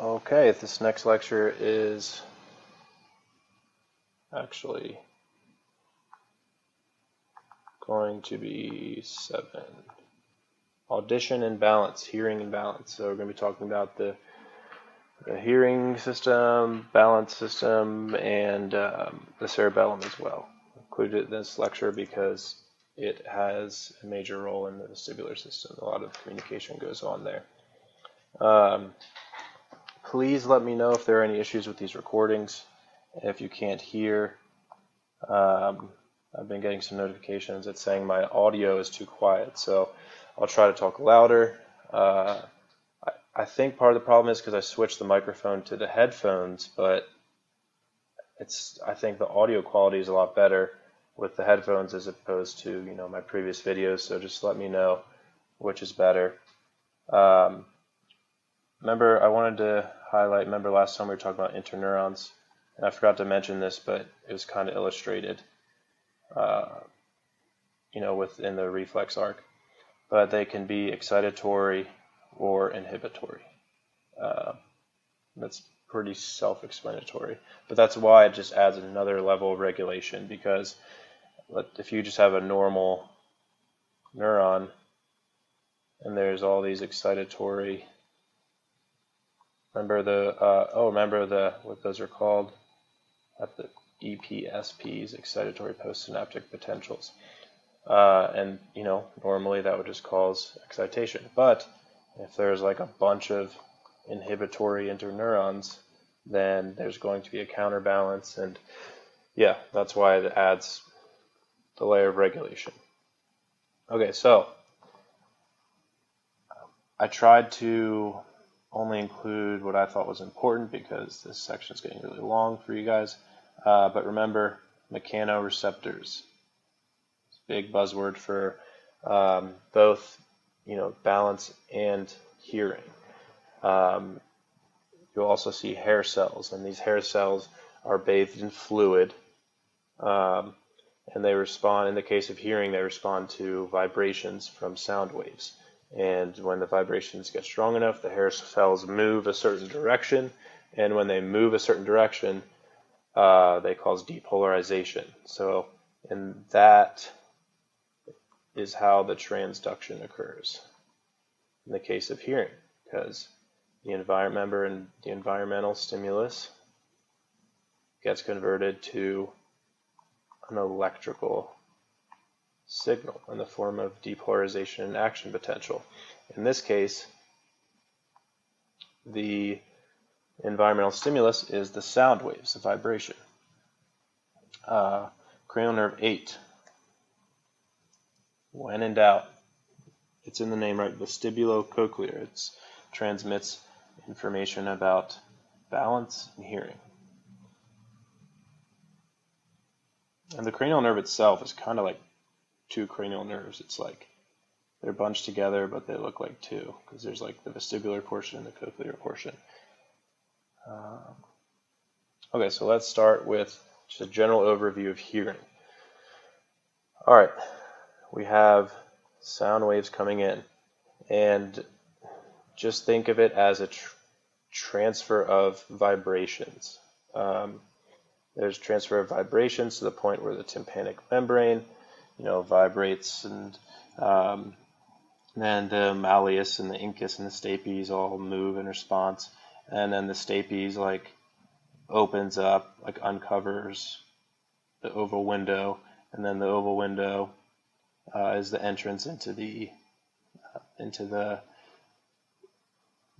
Okay, this next lecture is actually going to be 7. Audition and balance, hearing and balance. So we're going to be talking about the hearing system, balance system, and the cerebellum as well. Included in this lecture because it has a major role in the vestibular system. A lot of communication goes on there. Please let me know if there are any issues with these recordings. If you can't hear, I've been getting some notifications that's saying my audio is too quiet, so I'll try to talk louder. I think part of the problem is because I switched the microphone to the headphones, but I think the audio quality is a lot better with the headphones as opposed to my previous videos. So just let me know which is better. Remember, I wanted to highlight. Remember last time we were talking about interneurons, and I forgot to mention this, but it was kind of illustrated, within the reflex arc. But they can be excitatory or inhibitory. That's pretty self-explanatory. But that's why it just adds another level of regulation, because if you just have a normal neuron and there's all these excitatory, remember what those are called at the EPSPs, excitatory postsynaptic potentials. And normally that would just cause excitation. But if there's like a bunch of inhibitory interneurons, then there's going to be a counterbalance, and yeah, that's why it adds the layer of regulation. Okay, so I tried to only include what I thought was important because this section is getting really long for you guys. But remember, mechanoreceptors. Big buzzword for both, balance and hearing. You'll also see hair cells, and these hair cells are bathed in fluid, and they respond, in the case of hearing, they respond to vibrations from sound waves. And when the vibrations get strong enough, the hair cells move a certain direction, and when they move a certain direction, they cause depolarization. So, and that is how the transduction occurs in the case of hearing, because the environmental stimulus gets converted to an electrical signal in the form of depolarization and action potential. In this case, the environmental stimulus is the sound waves, the vibration. Cranial nerve 8. When in doubt, it's in the name, right? Vestibulocochlear. It transmits information about balance and hearing. And the cranial nerve itself is kind of like two cranial nerves. It's like they're bunched together, but they look like two, because there's like the vestibular portion and the cochlear portion. Okay, so let's start with just a general overview of hearing. All right, we have sound waves coming in, and just think of it as a transfer of vibrations. There's transfer of vibrations to the point where the tympanic membrane, vibrates, and then the malleus and the incus and the stapes all move in response, and then the stapes opens up, uncovers the oval window, and then the oval window is the entrance into the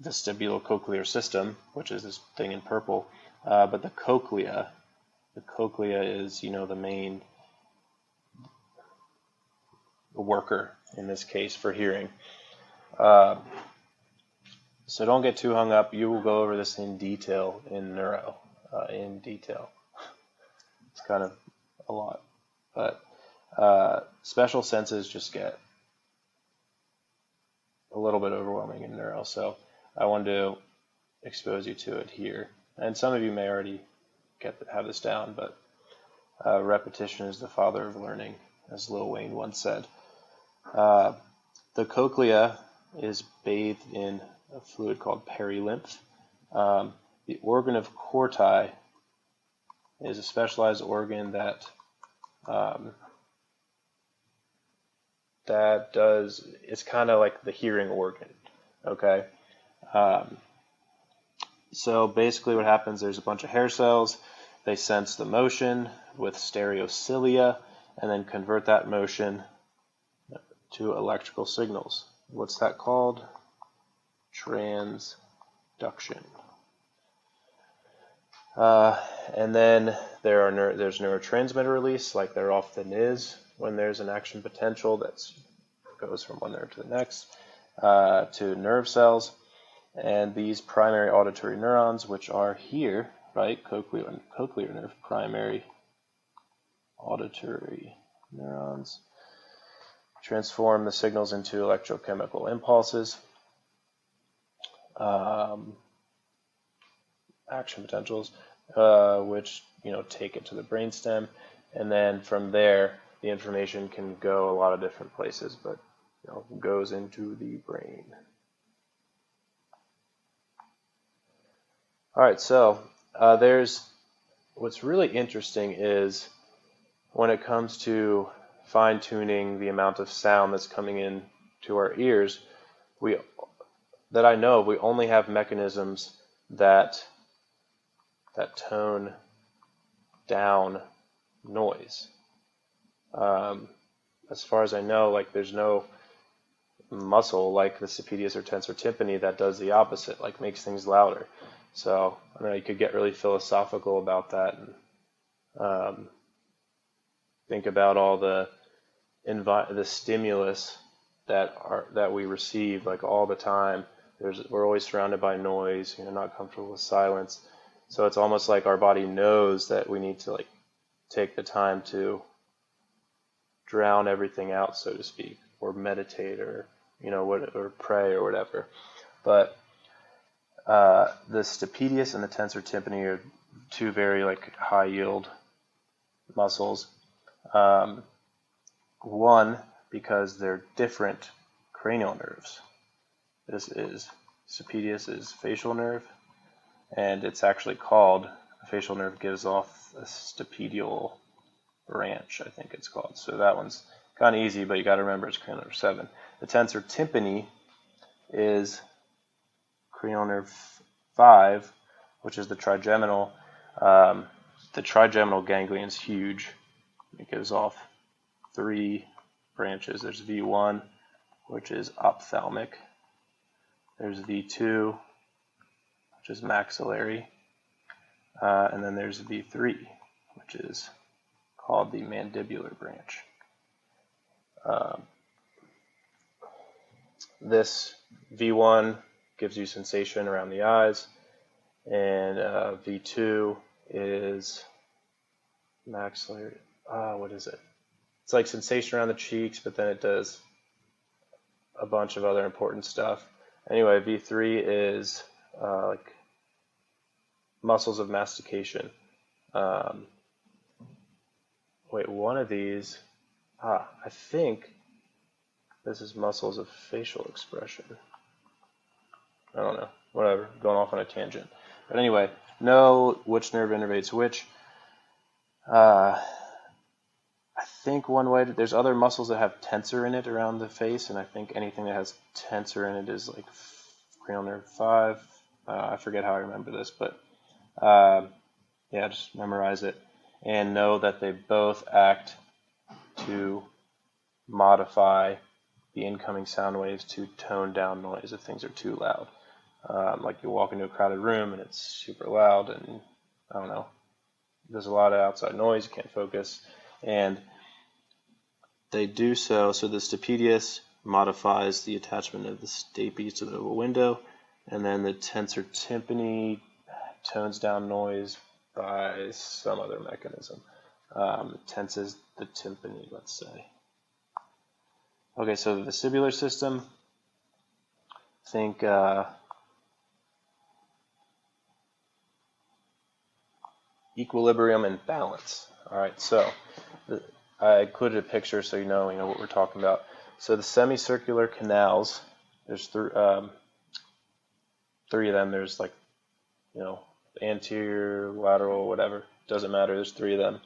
vestibulocochlear system, which is this thing in purple. But the cochlea is, the main worker in this case for hearing. So don't get too hung up. You will go over this in detail in neuro. It's kind of a lot, but special senses just get a little bit overwhelming in neuro. So I wanted to expose you to it here. And some of you may already have this down, but repetition is the father of learning, as Lil Wayne once said. The cochlea is bathed in a fluid called perilymph, The organ of Corti is a specialized organ that it's kind of like the hearing organ, okay? So basically what happens, there's a bunch of hair cells, they sense the motion with stereocilia, and then convert that motion to electrical signals. What's that called? Transduction. And then there's neurotransmitter release, like there often is when there's an action potential that goes from one nerve to the next, to nerve cells. And these primary auditory neurons, which are here, right, cochlear nerve, primary auditory neurons, transform the signals into electrochemical impulses, action potentials, which take it to the brainstem, and then from there the information can go a lot of different places, but goes into the brain. All right, so what's really interesting is when it comes to fine-tuning the amount of sound that's coming in to our ears, that I know of, we only have mechanisms that tone down noise. As far as I know, like there's no muscle like the stapedius or tensor tympani that does the opposite, like makes things louder. So I know you could get really philosophical about that and think about all the stimulus that we receive like all the time. We're always surrounded by noise, not comfortable with silence. So it's almost like our body knows that we need to like take the time to drown everything out, so to speak, or meditate, or or pray or whatever. But the stapedius and the tensor tympani are two very like high yield muscles. One, because they're different cranial nerves. Stapedius is facial nerve, and it's actually called, the facial nerve gives off a stapedial branch, I think it's called. So that one's kind of easy, but you got to remember it's cranial nerve 7. The tensor tympani is cranial nerve 5, which is the trigeminal. The trigeminal ganglion is huge. It gives off 3 branches. There's V1, which is ophthalmic. There's V2, which is maxillary. And then there's V3, which is called the mandibular branch. This V1 gives you sensation around the eyes, and V2 is maxillary. What is it? It's like sensation around the cheeks, but then it does a bunch of other important stuff. Anyway, V3 is like muscles of mastication. Wait, one of these, I think this is muscles of facial expression. I don't know, whatever, going off on a tangent. But anyway, know which nerve innervates which. I think one way, there's other muscles that have tensor in it around the face, and I think anything that has tensor in it is like cranial nerve 5. I forget how I remember this, but yeah, just memorize it. And know that they both act to modify the incoming sound waves to tone down noise if things are too loud. Like you walk into a crowded room and it's super loud, and I don't know, there's a lot of outside noise, you can't focus, and they do so the stapedius modifies the attachment of the stapes to the window, and then the tensor tympani tones down noise by some other mechanism. Tenses the tympani, let's say. Okay, so the vestibular system, think equilibrium and balance. All right, so I included a picture so you know what we're talking about. So the semicircular canals, there's 3 of them. There's like anterior, lateral, whatever. Doesn't matter. There's 3 of them.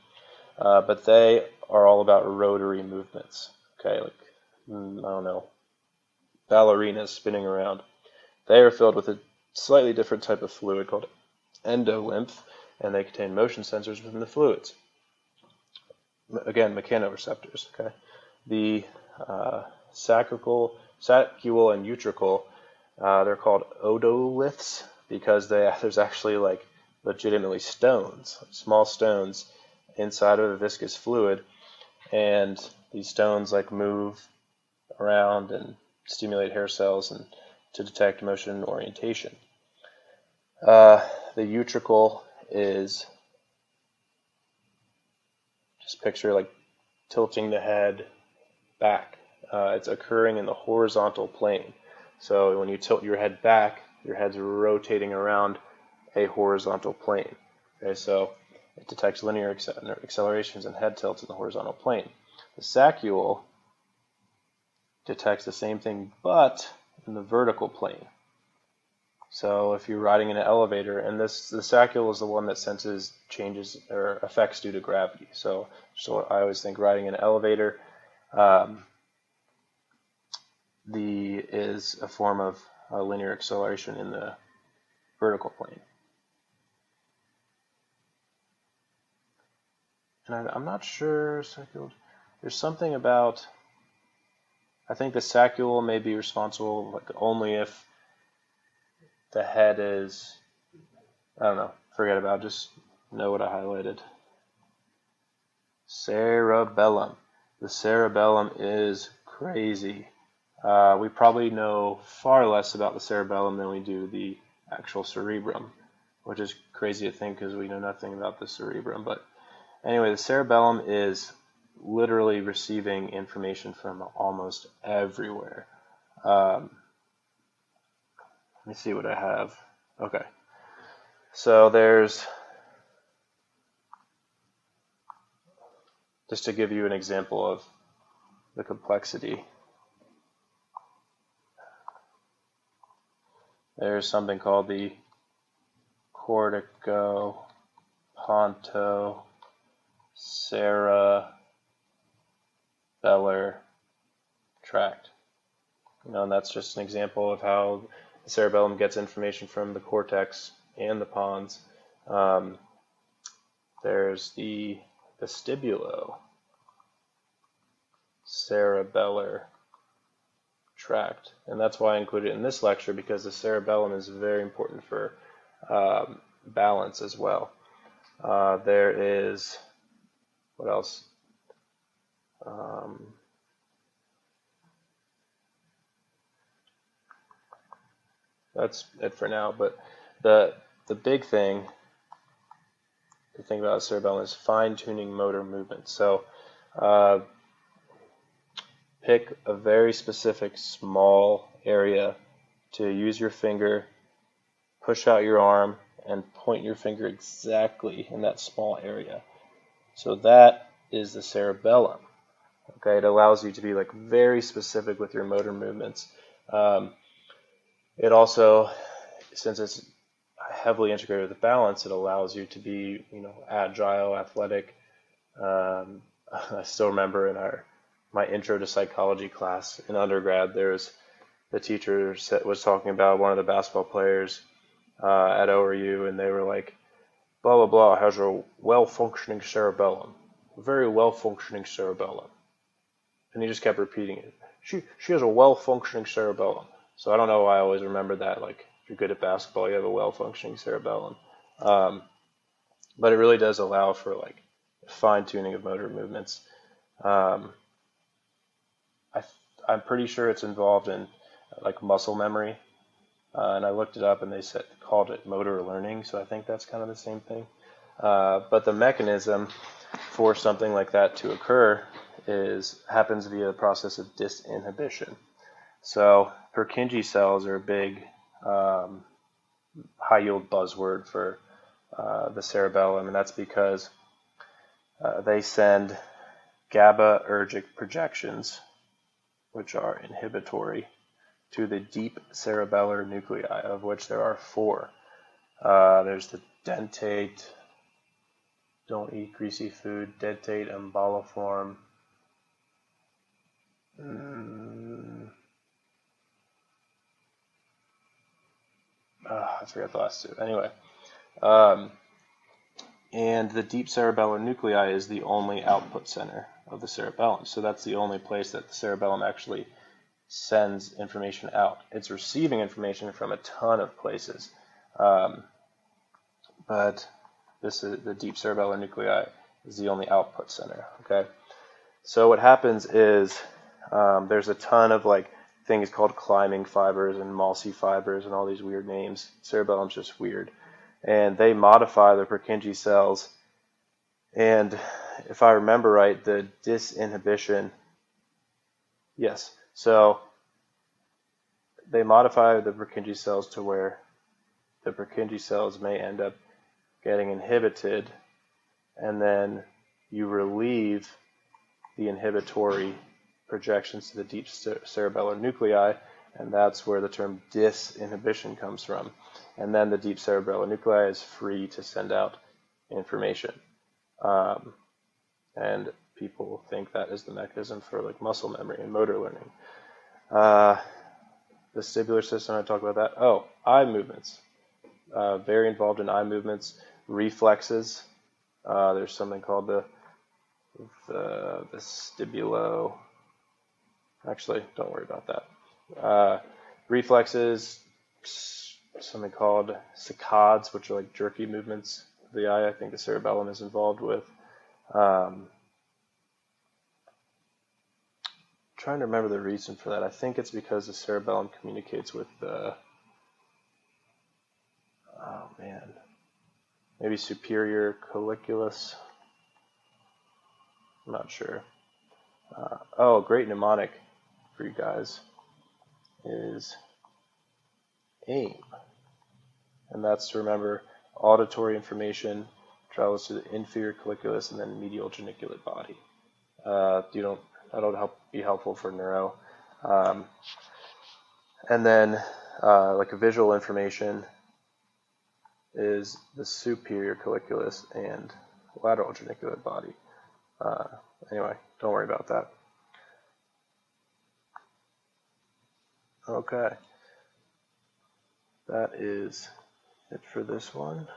But they are all about rotary movements. Okay, like, I don't know, ballerinas spinning around. They are filled with a slightly different type of fluid called endolymph, and they contain motion sensors within the fluids. Again, mechanoreceptors. Okay, the saccule and utricle, they're called otoliths because there's actually like legitimately stones, small stones inside of a viscous fluid, and these stones like move around and stimulate hair cells and to detect motion and orientation. The utricle is, just picture like tilting the head back. It's occurring in the horizontal plane. So when you tilt your head back, your head's rotating around a horizontal plane. Okay, so it detects linear accelerations and head tilts in the horizontal plane. The saccule detects the same thing, but in the vertical plane. So if you're riding in an elevator, and the saccule is the one that senses changes or effects due to gravity. So I always think riding in an elevator is a form of linear acceleration in the vertical plane. And I'm not sure, there's something about, I think the saccule may be responsible like only if the head is, I don't know, forget about it, just know what I highlighted. Cerebellum. The cerebellum is crazy. We probably know far less about the cerebellum than we do the actual cerebrum, which is crazy to think because we know nothing about the cerebrum. But anyway, the cerebellum is literally receiving information from almost everywhere. Let me see what I have. Okay. So there's, just to give you an example of the complexity, there's something called the cortico-pontocerebellar tract. And that's just an example of how the cerebellum gets information from the cortex and the pons. There's the vestibulo-cerebellar tract, and that's why I included it in this lecture, because the cerebellum is very important for balance as well. There is, what else? That's it for now, but the big thing to think about cerebellum is fine-tuning motor movement. So pick a very specific small area to use your finger, push out your arm, and point your finger exactly in that small area. So that is the cerebellum. Okay, it allows you to be like very specific with your motor movements. It also, since it's heavily integrated with balance, it allows you to be, agile, athletic. I still remember in my intro to psychology class in undergrad, the teacher was talking about one of the basketball players at ORU, and they were like, blah, blah, blah, has a well-functioning cerebellum, a very well-functioning cerebellum. And he just kept repeating it. She has a well-functioning cerebellum. So I don't know why I always remember that. Like, if you're good at basketball, you have a well-functioning cerebellum. But it really does allow for like fine-tuning of motor movements. I'm pretty sure it's involved in like muscle memory. And I looked it up, and they called it motor learning. So I think that's kind of the same thing. But the mechanism for something like that to occur happens via the process of disinhibition. So Purkinje cells are a big high-yield buzzword for the cerebellum, and that's because they send GABAergic projections, which are inhibitory, to the deep cerebellar nuclei, of which there are 4. There's the dentate, don't eat greasy food, dentate emboliform. I forgot the last two. Anyway, and the deep cerebellar nuclei is the only output center of the cerebellum. So that's the only place that the cerebellum actually sends information out. It's receiving information from a ton of places, but this is the deep cerebellar nuclei is the only output center. Okay, so what happens is there's a ton of like things called climbing fibers and Malsi fibers and all these weird names. Cerebellum's just weird, and they modify the Purkinje cells. And if I remember right, the disinhibition, yes. So they modify the Purkinje cells to where the Purkinje cells may end up getting inhibited, and then you relieve the inhibitory projections to the deep cerebellar nuclei, and that's where the term disinhibition comes from. And then the deep cerebellar nuclei is free to send out information. And people think that is the mechanism for like muscle memory and motor learning. The vestibular system, I talked about that. Oh, eye movements. Very involved in eye movements. Reflexes. There's something called the vestibulo. Actually, don't worry about that. Reflexes, something called saccades, which are like jerky movements of the eye. I think the cerebellum is involved with. Trying to remember the reason for that. I think it's because the cerebellum communicates with the, maybe superior colliculus. I'm not sure. A great mnemonic for you guys is AIM. And that's to remember auditory information travels to the inferior colliculus and then medial geniculate body. That'll be helpful for neuro. And then like a visual information is the superior colliculus and lateral geniculate body. Anyway, don't worry about that. Okay. That is it for this one.